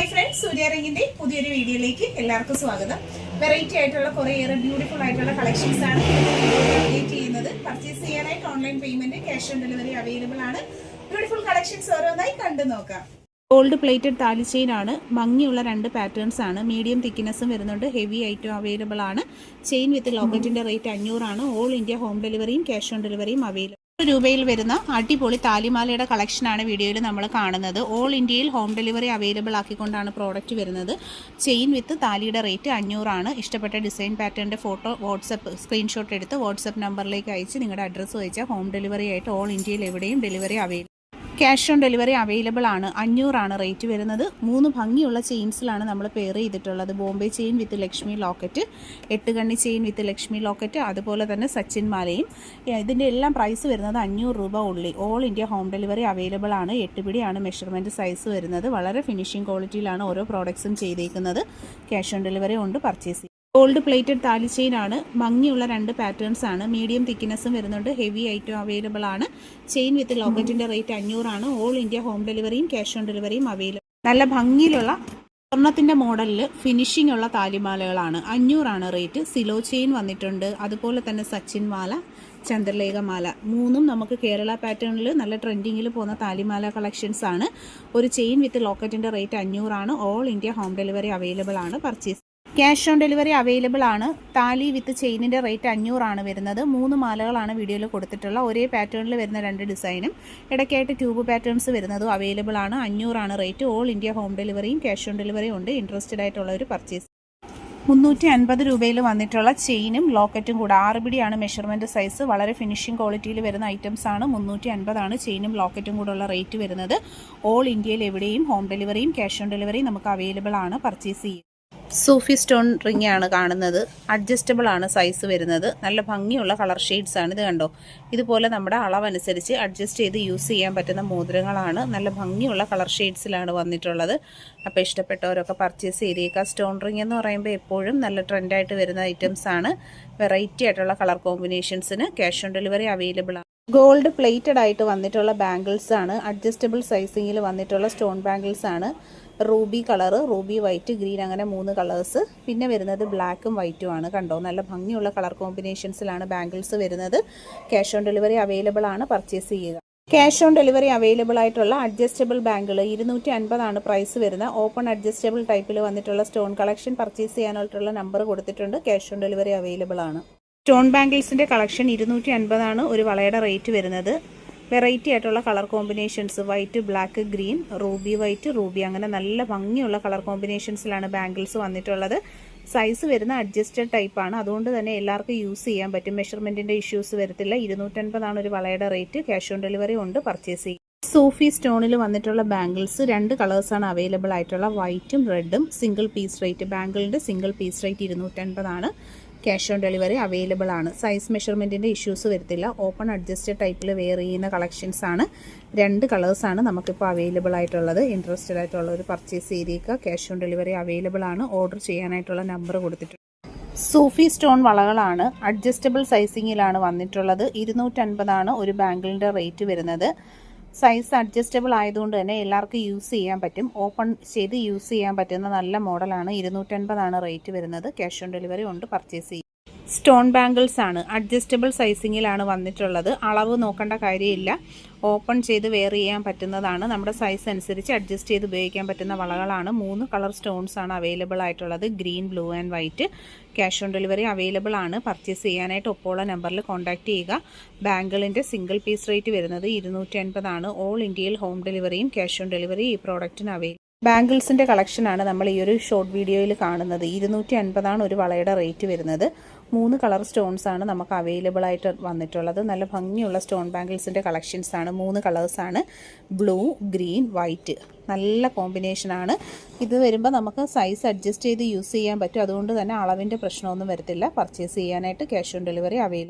Hi friends, സൂര്യ റിങ്ങിന്റെ പുതിയൊരു വീഡിയോയിലേക്ക് എല്ലാവർക്കും സ്വാഗതം. വെറൈറ്റി ആയിട്ടുള്ള കുറേയേറെ ബ്യൂട്ടിഫുൾ ആയിട്ടുള്ള കളക്ഷൻസ് ആണ് അപ്ഡേറ്റ് ചെയ്യുന്നത്. പർച്ചേസ് ചെയ്യാനായിട്ട് online payment, cash on delivery available ആണ്. ബ്യൂട്ടിഫുൾ കളക്ഷൻസ് ഓരോന്നായി കണ്ടു നോക്കാം. ഗോൾഡ് പ്ലേറ്റഡ് താലി ചെയിൻ ആണ്. ഭംഗിയുള്ള രണ്ട് പാറ്റേൺസ് ആണ്. മീഡിയം തിക്നെസ്സും വരുന്നുണ്ട്. ഹെവി ഐറ്റം അവൈലബിൾ ആണ്. ചെയിൻ വിത്ത് ലോക്കറ്റിന്റെ റേറ്റ് 500 ആണ്. ഓൾ ഇന്ത്യ ഹോം ഡെലിവറിയും ക്യാഷ് ഓൺ ഡെലിവറിയും അവൈലബിൾ. രൂപയിൽ വരുന്ന അടിപൊളി താലിമാലയുടെ കളക്ഷനാണ് വീഡിയോയിൽ നമ്മൾ കാണുന്നത്. ഓൾ ഇന്ത്യയിൽ ഹോം ഡെലിവറി അവൈലബിൾ ആക്കിക്കൊണ്ടാണ് പ്രോഡക്റ്റ് വരുന്നത്. ചെയിൻ വിത്ത് താലിയുടെ റേറ്റ് 500 ആണ്. ഇഷ്ടപ്പെട്ട ഡിസൈൻ പാറ്റേണിൻ്റെ ഫോട്ടോ വാട്സപ്പ് സ്ക്രീൻഷോട്ട് എടുത്ത് വാട്സപ്പ് നമ്പറിലേക്ക് അയച്ച് നിങ്ങളുടെ അഡ്രസ്സ് അയച്ചാൽ ഹോം ഡെലിവറി ആയിട്ട് ഓൾ ഇന്ത്യയിൽ എവിടെയും delivery available. Cash on delivery available ആണ്. 500 ആണ് റേറ്റ് വരുന്നത്. 3 ഭംഗിയുള്ള ചെയിൻസിലാണ് നമ്മൾ പെയർ ചെയ്തിട്ടുള്ളത്. ബോംബെ ചെയിൻ വിത്ത് ലക്ഷ്മി ലോക്കറ്റ്, 8 കണ്ണി ചെയിൻ വിത്ത് ലക്ഷ്മി ലോക്കറ്റ്, അതുപോലെ തന്നെ സച്ചിൻ മാലയും. ഇതിൻ്റെ എല്ലാം പ്രൈസ് വരുന്നത് 500 രൂപ ഉള്ളി. All India home delivery available ആണ്. 8 പിടിയാണ് മെഷർമെൻറ്റ് സൈസ് വരുന്നത്. വളരെ ഫിനിഷിംഗ് ക്വാളിറ്റിയിലാണ് ഓരോ പ്രോഡക്ട്സും ചെയ്തേക്കുന്നത്. ക്യാഷ് ഓൺ ഡെലിവറി ഉണ്ട് പർച്ചേസ് ചെയ്യും. ഗോൾഡ് പ്ലേറ്റഡ് താലി ചെയിൻ ആണ്. ഭംഗിയുള്ള രണ്ട് പാറ്റേൺസ് ആണ്. മീഡിയം തിക്നെസ്സും വരുന്നുണ്ട്. ഹെവി ഐറ്റം അവൈലബിൾ ആണ്. ചെയിൻ വിത്ത് ലോക്കറ്റിന്റെ റേറ്റ് 500 ആണ്. ഓൾ ഇന്ത്യ ഹോം ഡെലിവറിയും ക്യാഷ് ഓൺ ഡെലിവറിയും അവൈലബിൾ. നല്ല ഭംഗിയിലുള്ള സ്വർണ്ണത്തിന്റെ മോഡലിൽ ഫിനിഷിംഗ് ഉള്ള താലിമാലകളാണ്. 500 ആണ് റേറ്റ്. സിലോ ചെയിൻ വന്നിട്ടുണ്ട്. അതുപോലെ തന്നെ സച്ചിൻ മാല, ചന്ദ്രലേഖ മാല, മൂന്നും നമുക്ക് കേരള പാറ്റേണിൽ നല്ല ട്രെൻഡിങ്ങിൽ പോകുന്ന താലിമാല കളക്ഷൻസ് ആണ്. ഒരു ചെയിൻ വിത്ത് ലോക്കറ്റിന്റെ റേറ്റ് 500 ആണ്. All India home delivery available ആണ് purchase. Cash on delivery available ആണ്. താലി വിത്ത് ചെയിനിൻ്റെ റേറ്റ് 500 ആണ് വരുന്നത്. 3 മാലകളാണ് വീഡിയോയിൽ കൊടുത്തിട്ടുള്ള. ഒരേ പാറ്റേണിൽ വരുന്ന 2 ഡിസൈനും ഇടയ്ക്കായിട്ട് ട്യൂബ് പാറ്റേൺസ് വരുന്നതും അവൈലബിൾ ആണ്. 500 ആണ് റേറ്റ്. ഓൾ ഇന്ത്യ ഹോം ഡെലിവറിയും ക്യാഷ് ഓൺ ഡെലിവറിയും ഉണ്ട്. ഇൻട്രസ്റ്റഡ് ആയിട്ടുള്ളവർ പർച്ചേസ്. 350 രൂപയിൽ വന്നിട്ടുള്ള ചെയിനും ലോക്കറ്റും കൂടെ 6 പിടിയാണ് മെഷർമെൻറ്റ് സൈസ്. വളരെ ഫിനിഷിംഗ് ക്വാളിറ്റിയിൽ വരുന്ന ഐറ്റംസ് ആണ്. 350 ആണ് ചെയിനും ലോക്കറ്റും കൂടെ ഉള്ള റേറ്റ് വരുന്നത്. ഓൾ ഇന്ത്യയിൽ എവിടെയും ഹോം ഡെലിവറിയും ക്യാഷ് ഓൺ ഡെലിവറിയും നമുക്ക് അവൈലബിൾ ആണ്. പർച്ചേസ് ചെയ്യും. സൂഫി സ്റ്റോൺ റിംഗ് ആണ് കാണുന്നത്. അഡ്ജസ്റ്റബിൾ ആണ് സൈസ് വരുന്നത്. നല്ല ഭംഗിയുള്ള കളർ ഷെയ്ഡ്സ് ആണ്. ഇത് കണ്ടോ, ഇതുപോലെ നമ്മുടെ അളവനുസരിച്ച് അഡ്ജസ്റ്റ് ചെയ്ത് യൂസ് ചെയ്യാൻ പറ്റുന്ന മോതിരങ്ങളാണ്. നല്ല ഭംഗിയുള്ള കളർ ഷെയ്ഡ്സിലാണ് വന്നിട്ടുള്ളത്. അപ്പോൾ ഇഷ്ടപ്പെട്ടവരൊക്കെ പർച്ചേസ് ചെയ്തേക്കുക. സ്റ്റോൺ റിംഗ് എന്ന് പറയുമ്പോൾ എപ്പോഴും നല്ല ട്രെൻഡായിട്ട് വരുന്ന ഐറ്റംസ് ആണ്. വെറൈറ്റി ആയിട്ടുള്ള കളർ കോമ്പിനേഷൻസിന് ക്യാഷ് ഓൺ ഡെലിവറി അവൈലബിൾ ആണ്. ഗോൾഡ് പ്ലേറ്റഡ് ആയിട്ട് വന്നിട്ടുള്ള ബാംഗിൾസ് ആണ്. അഡ്ജസ്റ്റബിൾ സൈസിങ്ങിൽ വന്നിട്ടുള്ള സ്റ്റോൺ ബാംഗിൾസ് ആണ്. Ruby colour, ruby white, green, അങ്ങനെ 3 കളേഴ്സ്. പിന്നെ വരുന്നത് ബ്ലാക്കും വൈറ്റും ആണ്. കണ്ടോ, നല്ല ഭംഗിയുള്ള കളർ കോമ്പിനേഷൻസിലാണ് ബാംഗിൾസ് വരുന്നത്. ക്യാഷ് ഓൺ ഡെലിവറി അവൈലബിൾ ആണ്. പർച്ചേസ് ചെയ്യുക. ക്യാഷ് ഓൺ ഡെലിവറി അവൈലബിൾ ആയിട്ടുള്ള അഡ്ജസ്റ്റബിൾ ബാംഗിൾ 250 ആണ് പ്രൈസ് വരുന്നത്. ഓപ്പൺ അഡ്ജസ്റ്റബിൾ ടൈപ്പിൽ വന്നിട്ടുള്ള സ്റ്റോൺ കളക്ഷൻ പർച്ചേസ് ചെയ്യാനായിട്ടുള്ള നമ്പർ കൊടുത്തിട്ടുണ്ട്. ക്യാഷ് ഓൺ ഡെലിവറി അവൈലബിൾ ആണ്. സ്റ്റോൺ ബാംഗിൾസിൻ്റെ കളക്ഷൻ 250 ആണ് ഒരു വളയുടെ റേറ്റ് വരുന്നത്. വെറൈറ്റി ആയിട്ടുള്ള colour combinations, white, black, green, Ruby white, Ruby, അങ്ങനെ നല്ല ഭംഗിയുള്ള കളർ കോമ്പിനേഷൻസിലാണ് ബാംഗിൾസ് വന്നിട്ടുള്ളത്. സൈസ് വരുന്ന അഡ്ജസ്റ്റഡ് ടൈപ്പാണ്. അതുകൊണ്ട് തന്നെ എല്ലാവർക്കും യൂസ് ചെയ്യാൻ പറ്റും. മെഷർമെൻറ്റിൻ്റെ ഇഷ്യൂസ് വരത്തില്ല. 250 ആണ് ഒരു വളയുടെ റേറ്റ്. ക്യാഷ് ഓൺ ഡെലിവറി ഉണ്ട്. പർച്ചേസ് ചെയ്യും. സൂഫി സ്റ്റോണിൽ വന്നിട്ടുള്ള ബാംഗിൾസ് 2 കളേഴ്സാണ് അവൈലബിൾ ആയിട്ടുള്ള, വൈറ്റും റെഡും. സിംഗിൾ പീസ് റേറ്റ്, ബാംഗിളിൻ്റെ സിംഗിൾ പീസ് റേറ്റ് 250 ആണ്. ക്യാഷ് ഓൺ ഡെലിവറി അവൈലബിൾ ആണ്. സൈസ് മെഷർമെൻറ്റിൻ്റെ ഇഷ്യൂസ് വരത്തില്ല. ഓപ്പൺ അഡ്ജസ്റ്റഡ് ടൈപ്പിൽ വെയർ ചെയ്യുന്ന കളക്ഷൻസ് ആണ്. 2 കളേഴ്സാണ് നമുക്കിപ്പോൾ അവൈലബിൾ ആയിട്ടുള്ളത്. ഇൻട്രസ്റ്റഡ് ആയിട്ടുള്ളവർ പർച്ചേസ് ചെയ്തേക്കുക. ക്യാഷ് ഓൺ ഡെലിവറി അവൈലബിൾ ആണ്. ഓർഡർ ചെയ്യാനായിട്ടുള്ള നമ്പർ കൊടുത്തിട്ടുണ്ട്. സൂഫി സ്റ്റോൺ വളകളാണ്. അഡ്ജസ്റ്റബിൾ സൈസിങ്ങിലാണ് വന്നിട്ടുള്ളത്. 250 ആണ് ഒരു ബാംഗിളിൻ്റെ റേറ്റ് വരുന്നത്. സൈസ് അഡ്ജസ്റ്റബിൾ ആയതുകൊണ്ട് തന്നെ എല്ലാവർക്കും യൂസ് ചെയ്യാൻ പറ്റും. ഓപ്പൺ ചെയ്ത് യൂസ് ചെയ്യാൻ പറ്റുന്ന നല്ല മോഡലാണ്. 250 ആണ് റേറ്റ് വരുന്നത്. ക്യാഷ് ഓൺ ഡെലിവറി ഉണ്ട്. പർച്ചേസ് ചെയ്യും. സ്റ്റോൺ ബാംഗിൾസ് ആണ്. അഡ്ജസ്റ്റബിൾ സൈസിങ്ങിലാണ് വന്നിട്ടുള്ളത്. അളവ് നോക്കേണ്ട കാര്യമില്ല. ഓപ്പൺ ചെയ്ത് വെയർ ചെയ്യാൻ പറ്റുന്നതാണ്. നമ്മുടെ സൈസ് അനുസരിച്ച് അഡ്ജസ്റ്റ് ചെയ്ത് ഉപയോഗിക്കാൻ പറ്റുന്ന വളകളാണ്. 3 കളർ സ്റ്റോൺസ് ആണ് അവൈലബിൾ ആയിട്ടുള്ളത്. Green, blue and white. Cash on delivery available ആണ്. പർച്ചേസ് ചെയ്യാനായിട്ട് ഒപ്പമുള്ള നമ്പറിൽ കോൺടാക്ട് ചെയ്യുക. ബാംഗിളിൻ്റെ സിംഗിൾ പീസ് റേറ്റ് വരുന്നത് 250 ആണ്. ഓൾ ഇന്ത്യയിൽ ഹോം ഡെലിവറിയും ക്യാഷ് ഓൺ ഡെലിവറി ഈ പ്രോഡക്റ്റിന് അവൈലബിൾ. ബാംഗിൾസിൻ്റെ കളക്ഷനാണ് നമ്മൾ ഈ ഒരു ഷോർട്ട് വീഡിയോയിൽ കാണുന്നത്. 250 ആണ് ഒരു വളയുടെ റേറ്റ് വരുന്നത്. 3 കളർ സ്റ്റോൺസ് ആണ് നമുക്ക് അവൈലബിൾ ആയിട്ട് വന്നിട്ടുള്ളത്. നല്ല ഭംഗിയുള്ള സ്റ്റോൺ ബാംഗിൾസിൻ്റെ കളക്ഷൻസ് ആണ്. 3 കളേഴ്സാണ്, ബ്ലൂ, ഗ്രീൻ, വൈറ്റ്. നല്ല കോമ്പിനേഷനാണ്. ഇത് വരുമ്പോൾ നമുക്ക് സൈസ് അഡ്ജസ്റ്റ് ചെയ്ത് യൂസ് ചെയ്യാൻ പറ്റും. അതുകൊണ്ട് തന്നെ അളവിൻ്റെ പ്രശ്നമൊന്നും വരത്തില്ല. പർച്ചേസ് ചെയ്യാനായിട്ട് ക്യാഷ് ഓൺ ഡെലിവറി അവൈലബിൾ.